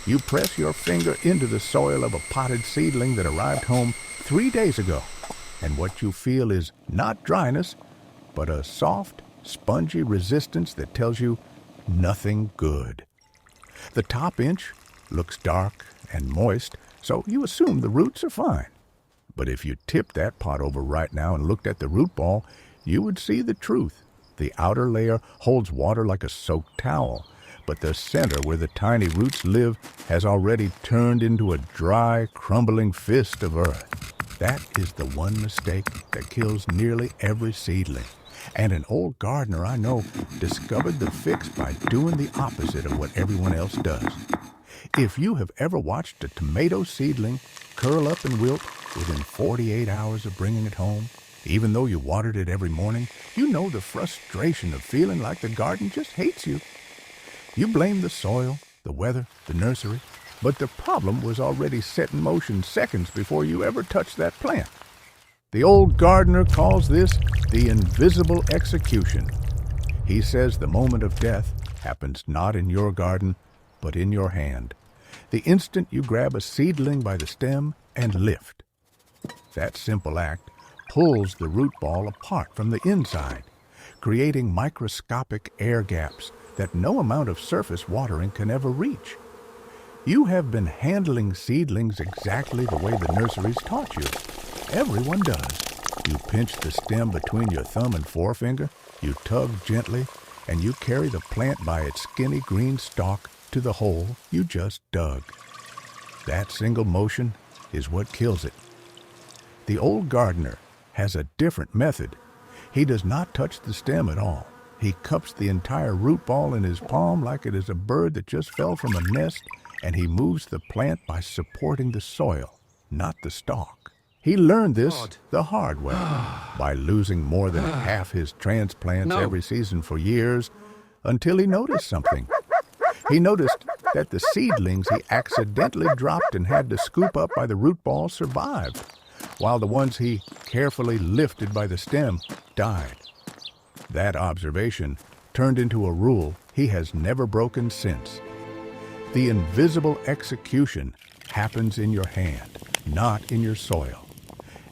You press your finger into the soil of a potted seedling that arrived home 3 days ago, and what you feel is not dryness, but a soft, spongy resistance that tells you nothing good. The top inch looks dark and moist, so you assume the roots are fine. But if you tipped that pot over right now and looked at the root ball, you would see the truth. The outer layer holds water like a soaked towel, but the center where the tiny roots live has already turned into a dry, crumbling fist of earth. That is the one mistake that kills nearly every seedling. And an old gardener I know discovered the fix by doing the opposite of what everyone else does. If you have ever watched a tomato seedling curl up and wilt within 48 hours of bringing it home, even though you watered it every morning, you know the frustration of feeling like the garden just hates you. You blame the soil, the weather, the nursery, but the problem was already set in motion seconds before you ever touched that plant. The old gardener calls this the invisible execution. He says the moment of death happens not in your garden, but in your hand. The instant you grab a seedling by the stem and lift. That simple act pulls the root ball apart from the inside, creating microscopic air gaps that no amount of surface watering can ever reach. You have been handling seedlings exactly the way the nurseries taught you. Everyone does. You pinch the stem between your thumb and forefinger, you tug gently, and you carry the plant by its skinny green stalk to the hole you just dug. That single motion is what kills it. The old gardener has a different method. He does not touch the stem at all. He cups the entire root ball in his palm like it is a bird that just fell from a nest, and he moves the plant by supporting the soil, not the stalk. He learned this the hard way, by losing more than half his transplants every season for years, until he noticed something. He noticed that the seedlings he accidentally dropped and had to scoop up by the root ball survived, while the ones he carefully lifted by the stem died. That observation turned into a rule he has never broken since. The invisible execution happens in your hand, not in your soil.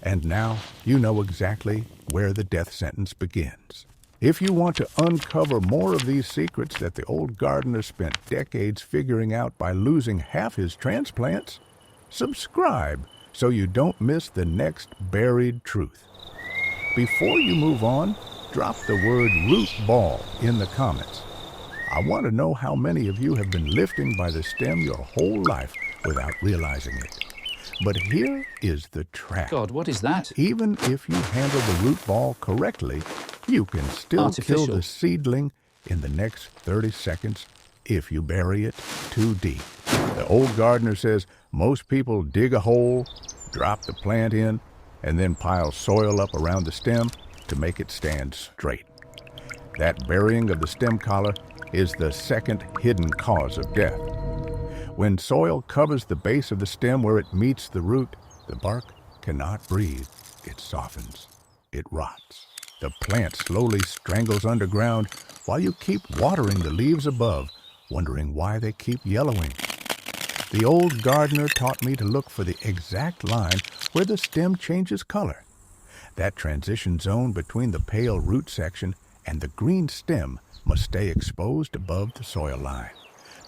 And now you know exactly where the death sentence begins. If you want to uncover more of these secrets that the old gardener spent decades figuring out by losing half his transplants, subscribe so you don't miss the next buried truth. Before you move on, drop the word root ball in the comments. I want to know how many of you have been lifting by the stem your whole life without realizing it. But here is the trap. God, what is that? Even if you handle the root ball correctly, you can still kill the seedling in the next 30 seconds if you bury it too deep. The old gardener says most people dig a hole, drop the plant in, and then pile soil up around the stem to make it stand straight. That burying of the stem collar is the second hidden cause of death. When soil covers the base of the stem where it meets the root, the bark cannot breathe. It softens. It rots. The plant slowly strangles underground while you keep watering the leaves above, wondering why they keep yellowing. The old gardener taught me to look for the exact line where the stem changes color. That transition zone between the pale root section and the green stem must stay exposed above the soil line.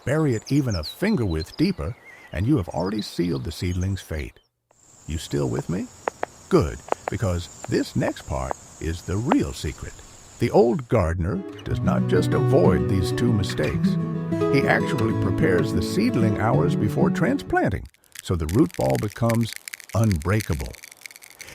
Bury it even a finger width deeper, and you have already sealed the seedling's fate. You still with me? Good, because this next part is the real secret. The old gardener does not just avoid these two mistakes. He actually prepares the seedling hours before transplanting, so the root ball becomes unbreakable.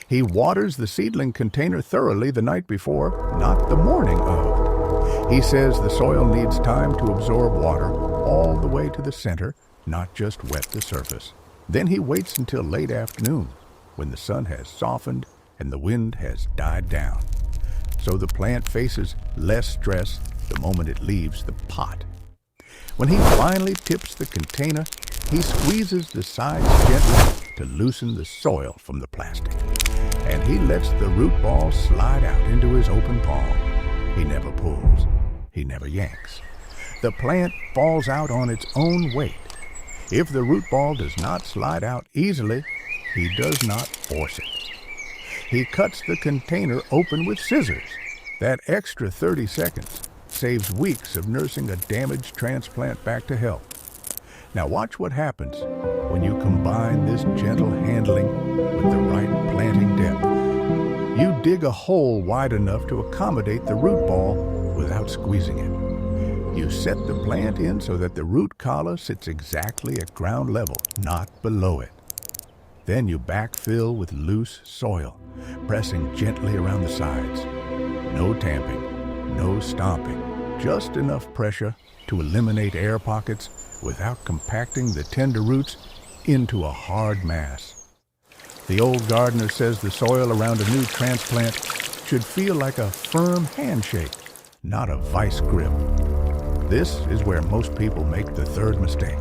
He waters the seedling container thoroughly the night before, not the morning of. He says the soil needs time to absorb water all the way to the center, not just wet the surface. Then he waits until late afternoon, when the sun has softened and the wind has died down, so the plant faces less stress the moment it leaves the pot. When he finally tips the container, he squeezes the sides gently to loosen the soil from the plastic, and he lets the root ball slide out into his open palm. He never pulls. He never yanks. The plant falls out on its own weight. If the root ball does not slide out easily, he does not force it. He cuts the container open with scissors. That extra 30 seconds saves weeks of nursing a damaged transplant back to health. Now watch what happens when you combine this gentle handling with the right planting depth. You dig a hole wide enough to accommodate the root ball without squeezing it. You set the plant in so that the root collar sits exactly at ground level, not below it. Then you backfill with loose soil, pressing gently around the sides. No tamping, no stomping, just enough pressure to eliminate air pockets without compacting the tender roots into a hard mass. The old gardener says the soil around a new transplant should feel like a firm handshake, not a vice grip. This is where most people make the third mistake.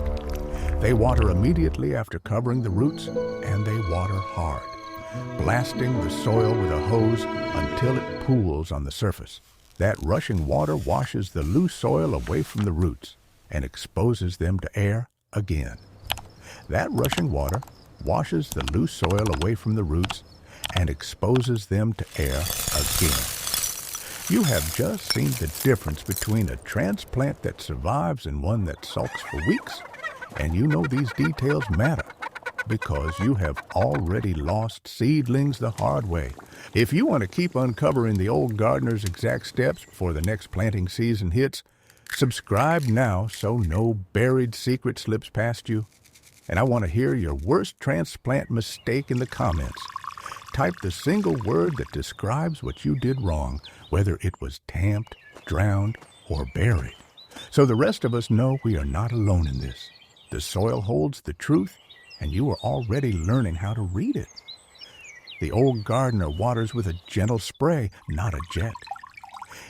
They water immediately after covering the roots, and they water hard, blasting the soil with a hose until it pools on the surface. That rushing water washes the loose soil away from the roots and exposes them to air again. That rushing water washes the loose soil away from the roots and exposes them to air again. You have just seen the difference between a transplant that survives and one that sulks for weeks, and you know these details matter because you have already lost seedlings the hard way. If you want to keep uncovering the old gardener's exact steps before the next planting season hits, subscribe now so no buried secret slips past you. And I want to hear your worst transplant mistake in the comments. Type the single word that describes what you did wrong, whether it was tamped, drowned, or buried, so the rest of us know we are not alone in this. The soil holds the truth, and you are already learning how to read it. The old gardener waters with a gentle spray, not a jet.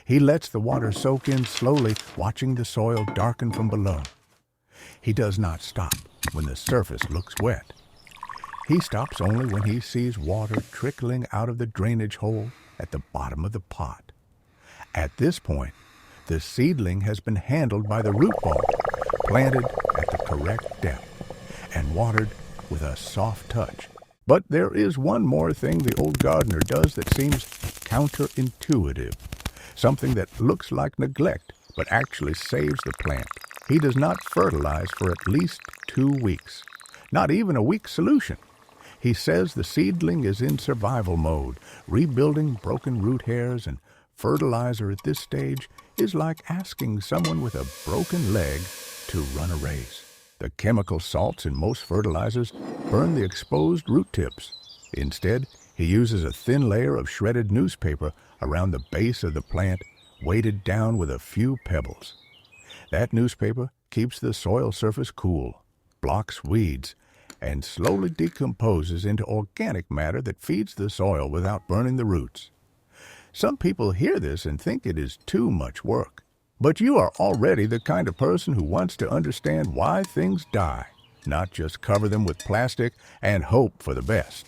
He lets the water soak in slowly, watching the soil darken from below. He does not stop when the surface looks wet. He stops only when he sees water trickling out of the drainage hole at the bottom of the pot. At this point, the seedling has been handled by the root ball, planted at the correct depth, and watered with a soft touch. But there is one more thing the old gardener does that seems counterintuitive, something that looks like neglect but actually saves the plant. He does not fertilize for at least 2 weeks, not even a week's solution. He says the seedling is in survival mode, rebuilding broken root hairs, and fertilizer at this stage is like asking someone with a broken leg to run a race. The chemical salts in most fertilizers burn the exposed root tips. Instead, he uses a thin layer of shredded newspaper around the base of the plant, weighted down with a few pebbles. That newspaper keeps the soil surface cool, blocks weeds, and slowly decomposes into organic matter that feeds the soil without burning the roots. Some people hear this and think it is too much work. But you are already the kind of person who wants to understand why things die, not just cover them with plastic and hope for the best.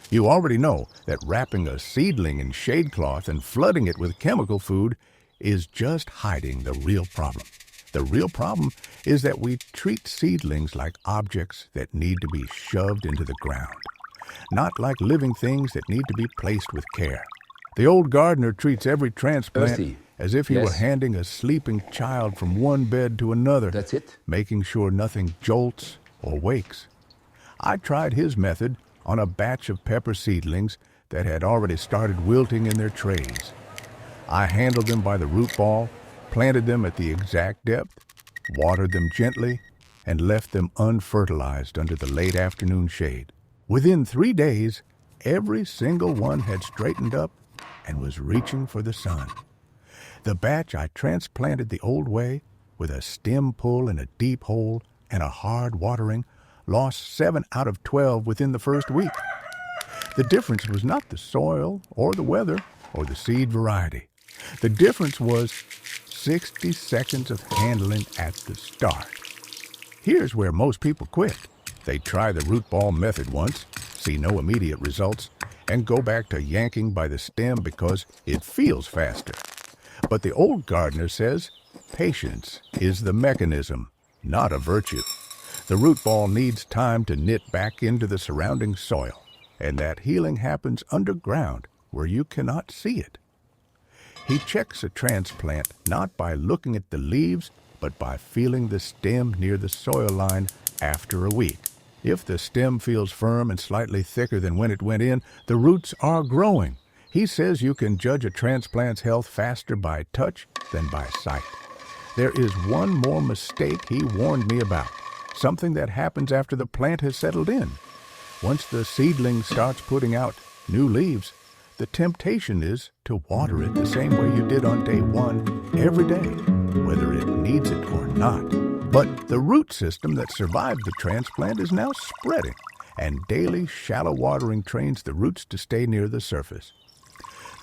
You already know that wrapping a seedling in shade cloth and flooding it with chemical food is just hiding the real problem. The real problem is that we treat seedlings like objects that need to be shoved into the ground, not like living things that need to be placed with care. The old gardener treats every transplant as if he were handing a sleeping child from one bed to another, That's it? making sure nothing jolts or wakes. I tried his method on a batch of pepper seedlings that had already started wilting in their trays. I handled them by the root ball, planted them at the exact depth, watered them gently, and left them unfertilized under the late afternoon shade. Within 3 days, every single one had straightened up and was reaching for the sun. The batch I transplanted the old way, with a stem pull in a deep hole and a hard watering, lost 7 out of 12 within the first week. The difference was not the soil or the weather or the seed variety. The difference was 60 seconds of handling at the start. Here's where most people quit. They try the root ball method once, see no immediate results, and go back to yanking by the stem because it feels faster. But the old gardener says patience is the mechanism, not a virtue. The root ball needs time to knit back into the surrounding soil, and that healing happens underground where you cannot see it. He checks a transplant not by looking at the leaves, but by feeling the stem near the soil line after a week. If the stem feels firm and slightly thicker than when it went in, the roots are growing. He says you can judge a transplant's health faster by touch than by sight. There is one more mistake he warned me about, something that happens after the plant has settled in. Once the seedling starts putting out new leaves, the temptation is to water it the same way you did on day one every day, whether it needs it or not. But the root system that survived the transplant is now spreading, and daily shallow watering trains the roots to stay near the surface.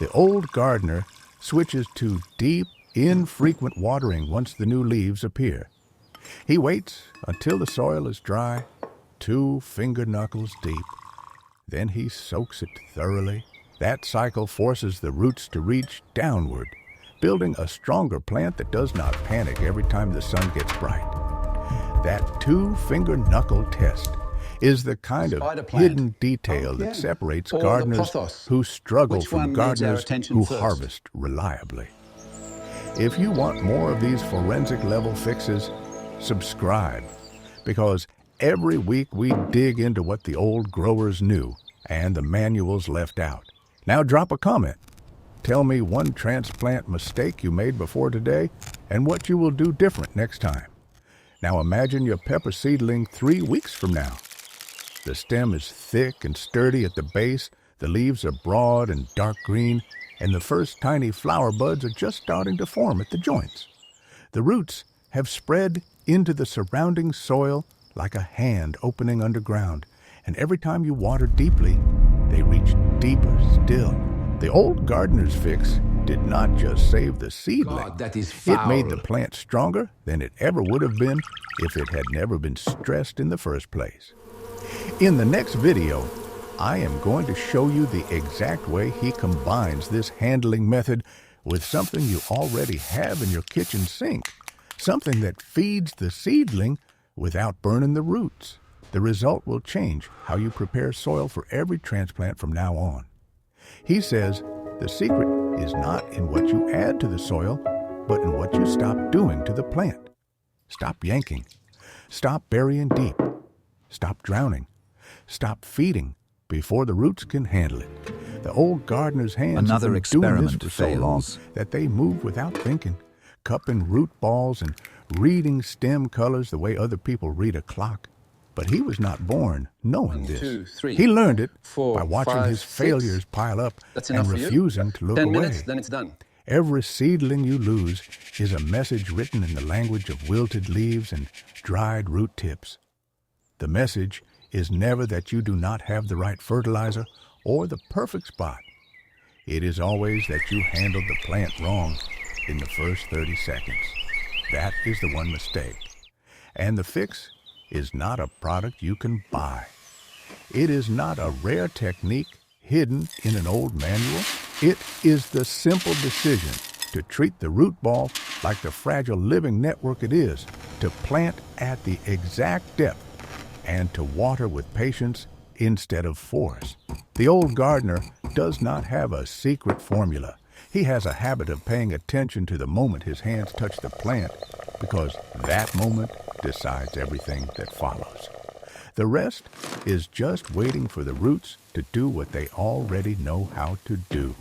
The old gardener switches to deep, infrequent watering once the new leaves appear. He waits until the soil is dry, 2 finger knuckles deep. Then he soaks it thoroughly. That cycle forces the roots to reach downward, building a stronger plant that does not panic every time the sun gets bright. That 2 finger knuckle test is the kind of hidden detail that separates gardeners who struggle from gardeners who harvest reliably. If you want more of these forensic level fixes, subscribe, because every week we dig into what the old growers knew and the manuals left out. Now drop a comment. Tell me one transplant mistake you made before today and what you will do different next time. Now imagine your pepper seedling 3 weeks from now. The stem is thick and sturdy at the base, the leaves are broad and dark green, and the first tiny flower buds are just starting to form at the joints. The roots have spread into the surrounding soil like a hand opening underground, and every time you water deeply, they reach deeper still. The old gardener's fix did not just save the seedling. God, that is foul. It made the plant stronger than it ever would have been if it had never been stressed in the first place. In the next video, I am going to show you the exact way he combines this handling method with something you already have in your kitchen sink, something that feeds the seedling without burning the roots. The result will change how you prepare soil for every transplant from now on. He says the secret is not in what you add to the soil, but in what you stop doing to the plant. Stop yanking. Stop burying deep. Stop drowning. Stop feeding before the roots can handle it. The old gardener's hands have been doing this for so long that they move without thinking, cupping root balls and reading stem colors the way other people read a clock. But he was not born knowing this. He learned it by watching his failures pile up and refusing to look away. 10 minutes, then it's done. Every seedling you lose is a message written in the language of wilted leaves and dried root tips. The message is never that you do not have the right fertilizer or the perfect spot. It is always that you handled the plant wrong in the first 30 seconds. That is the one mistake. And the fix is not a product you can buy. It is not a rare technique hidden in an old manual. It is the simple decision to treat the root ball like the fragile living network it is, to plant at the exact depth, and to water with patience instead of force. The old gardener does not have a secret formula. He has a habit of paying attention to the moment his hands touch the plant, because that moment decides everything that follows. The rest is just waiting for the roots to do what they already know how to do.